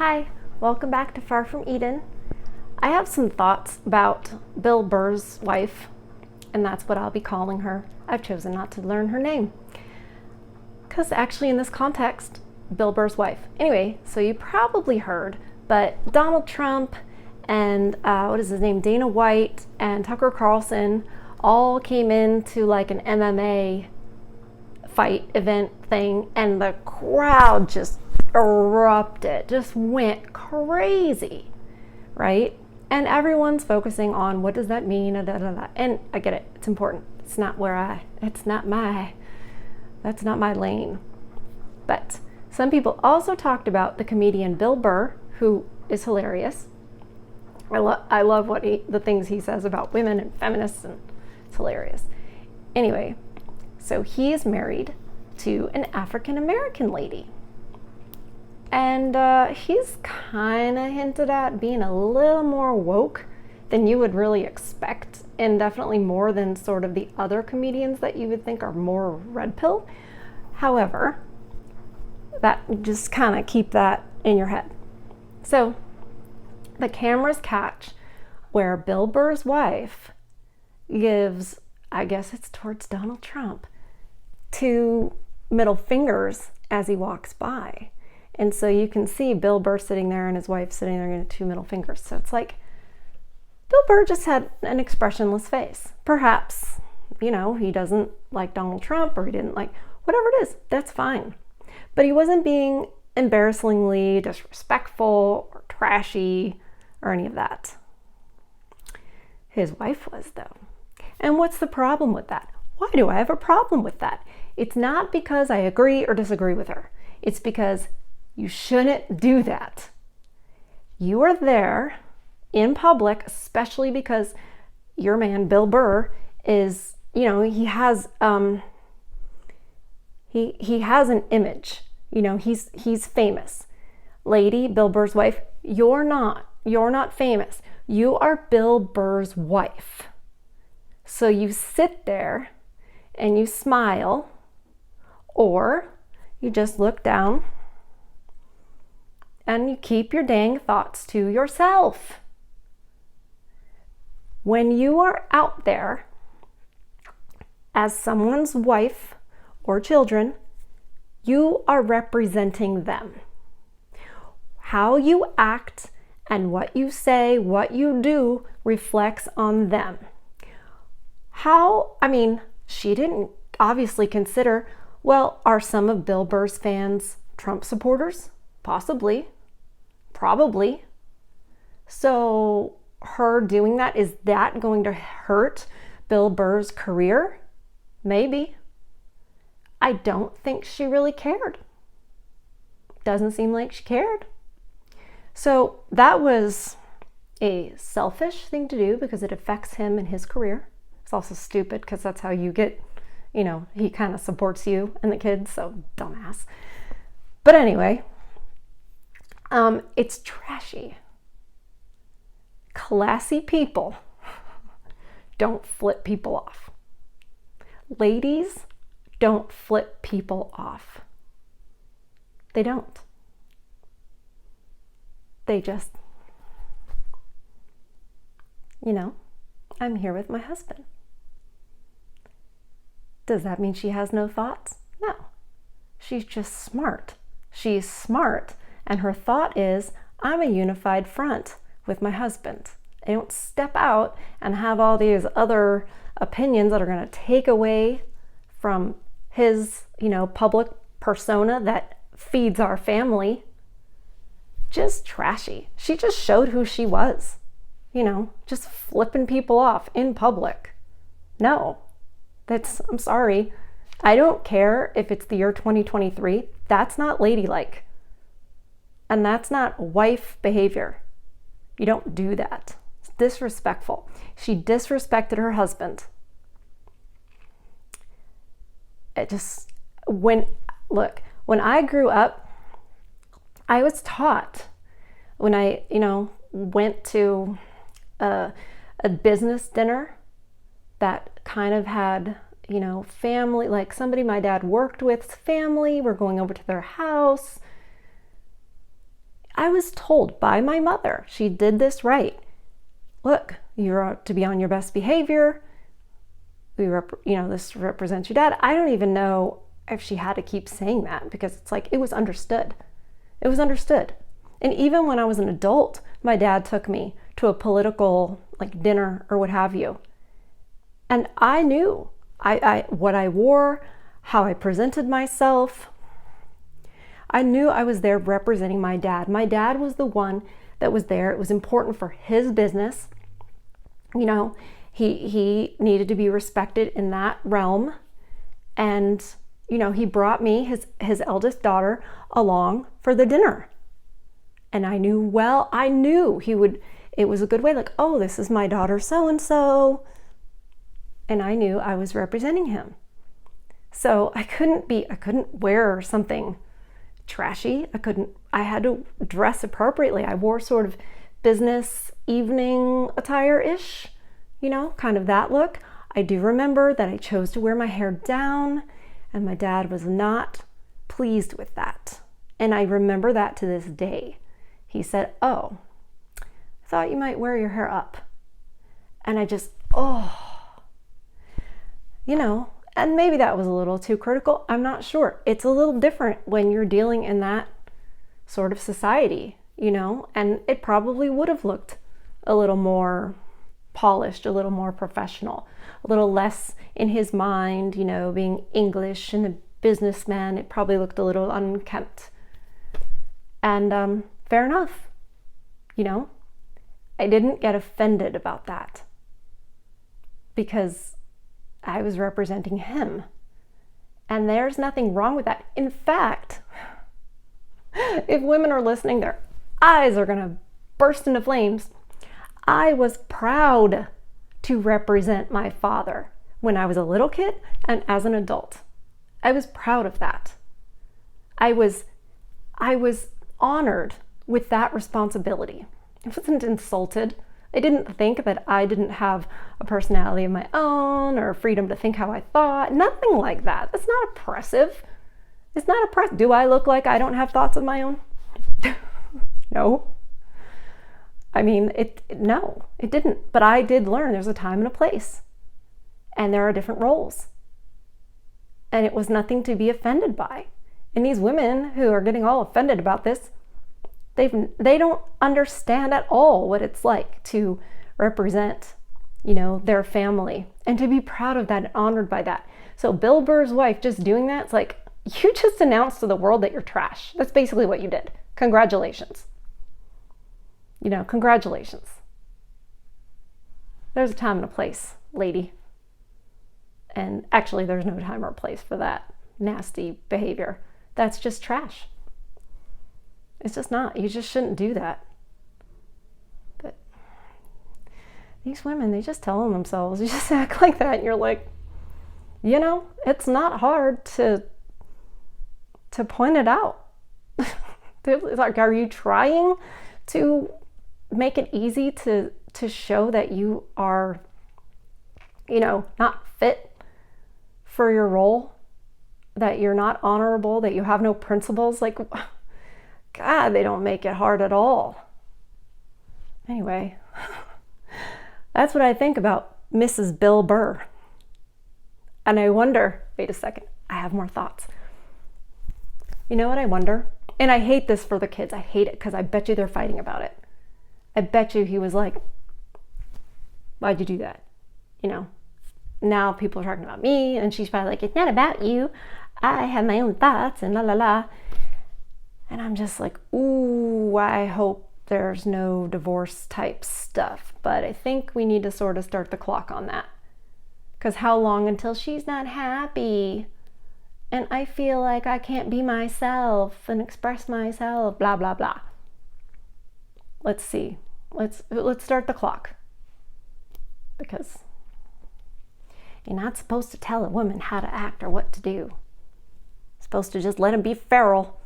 Hi, welcome back to Far From Eden. I have some thoughts about Bill Burr's wife, and that's what I'll be calling her. I've chosen not to learn her name, because actually in this context, Bill Burr's wife. Anyway, so you probably heard, but Donald Trump and what is his name, Dana White and Tucker Carlson all came into like an MMA fight event thing, and the crowd just erupted, just went crazy, right? And everyone's focusing on what does that mean, and I get it, it's important. It's not that's not my lane. But some people also talked about the comedian Bill Burr, who is hilarious. I love the things he says about women and feminists, and it's hilarious. Anyway, so he is married to an African American lady. And he's kind of hinted at being a little more woke than you would really expect, and definitely more than sort of the other comedians that you would think are more red pill. However, that just kind of keep that in your head. So the cameras catch where Bill Burr's wife gives, I guess it's towards Donald Trump, 2 middle fingers as he walks by. And so you can see Bill Burr sitting there and his wife sitting there getting 2 middle fingers. So it's like Bill Burr just had an expressionless face. Perhaps, he doesn't like Donald Trump, or he didn't like whatever it is. That's fine. But he wasn't being embarrassingly disrespectful or trashy or any of that. His wife was, though. And what's the problem with that? Why do I have a problem with that? It's not because I agree or disagree with her. It's because you shouldn't do that. You are there in public, especially because your man, Bill Burr, is, he has he has an image. He's famous. Lady, Bill Burr's wife, you're not famous. You are Bill Burr's wife. So you sit there and you smile, or you just look down and you keep your dang thoughts to yourself. When you are out there as someone's wife or children, you are representing them. How you act and what you say, what you do reflects on them. She didn't obviously consider, well, are some of Bill Burr's fans Trump supporters? Possibly. Probably. So her doing that, is that going to hurt Bill Burr's career? Maybe. I don't think she really cared. Doesn't seem like she cared. So that was a selfish thing to do because it affects him and his career. It's also stupid because that's how you get, he kind of supports you and the kids, so dumbass. But anyway, it's trashy. Classy people don't flip people off. Ladies don't flip people off. They don't. They just, I'm here with my husband. Does that mean she has no thoughts? No. She's just smart. She's smart, and her thought is, I'm a unified front with my husband. I don't step out and have all these other opinions that are going to take away from his, public persona that feeds our family. Just trashy. She just showed who she was, just flipping people off in public. No, I'm sorry. I don't care if it's the year 2023. That's not ladylike. And that's not wife behavior. You don't do that. It's disrespectful. She disrespected her husband. When I grew up, I was taught, when I, went to a business dinner that kind of had, family, like somebody my dad worked with's family, we're going over to their house. I was told by my mother, she did this right. Look, you're to be on your best behavior. This represents your dad. I don't even know if she had to keep saying that, because it's like, it was understood. It was understood. And even when I was an adult, my dad took me to a political dinner or what have you. And I knew what I wore, how I presented myself. I knew I was there representing my dad. My dad was the one that was there. It was important for his business. He needed to be respected in that realm. And, he brought me, his eldest daughter, along for the dinner. And I knew he would, it was a good way, oh, this is my daughter so-and-so. And I knew I was representing him. So I couldn't wear something trashy. I had to dress appropriately. I wore sort of business evening attire-ish, kind of that look. I do remember that I chose to wear my hair down, and my dad was not pleased with that. And I remember that to this day. He said, "Oh, I thought you might wear your hair up." And I just, and maybe that was a little too critical. I'm not sure. It's a little different when you're dealing in that sort of society, and it probably would have looked a little more polished, a little more professional, a little less in his mind, being English and a businessman. It probably looked a little unkempt. And fair enough. I didn't get offended about that, because I was representing him. And there's nothing wrong with that. In fact, if women are listening, their eyes are going to burst into flames. I was proud to represent my father when I was a little kid and as an adult. I was proud of that. I was honored with that responsibility. I wasn't insulted. I didn't think that I didn't have a personality of my own or freedom to think how I thought. Nothing like that. That's not oppressive. It's not oppressive. Do I look like I don't have thoughts of my own? No. I mean, no, it didn't. But I did learn there's a time and a place. And there are different roles. And it was nothing to be offended by. And these women who are getting all offended about this, they don't understand at all what it's like to represent, their family, and to be proud of that and honored by that. So Bill Burr's wife just doing that, it's like, you just announced to the world that you're trash. That's basically what you did. Congratulations. Congratulations. There's a time and a place, lady. And actually, there's no time or place for that nasty behavior. That's just trash. It's just not. You just shouldn't do that. But these women, they just tell on themselves. You just act like that, and you're like, it's not hard to point it out. It's like, are you trying to make it easy to show that you are, not fit for your role, that you're not honorable, that you have no principles? Like, God, they don't make it hard at all. Anyway, that's what I think about Mrs. Bill Burr. And I wonder, wait a second, I have more thoughts. You know what I wonder? And I hate this for the kids. I hate it because I bet you they're fighting about it. I bet you he was like, why'd you do that? Now people are talking about me, and she's probably like, it's not about you. I have my own thoughts and la la la. And I'm just like, ooh, I hope there's no divorce type stuff. But I think we need to sort of start the clock on that. Because how long until she's not happy? And I feel like I can't be myself and express myself, blah, blah, blah. Let's see. Let's start the clock. Because you're not supposed to tell a woman how to act or what to do. You're supposed to just let them be feral.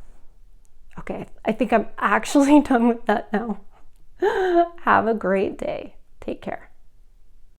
Okay, I think I'm actually done with that now. Have a great day. Take care.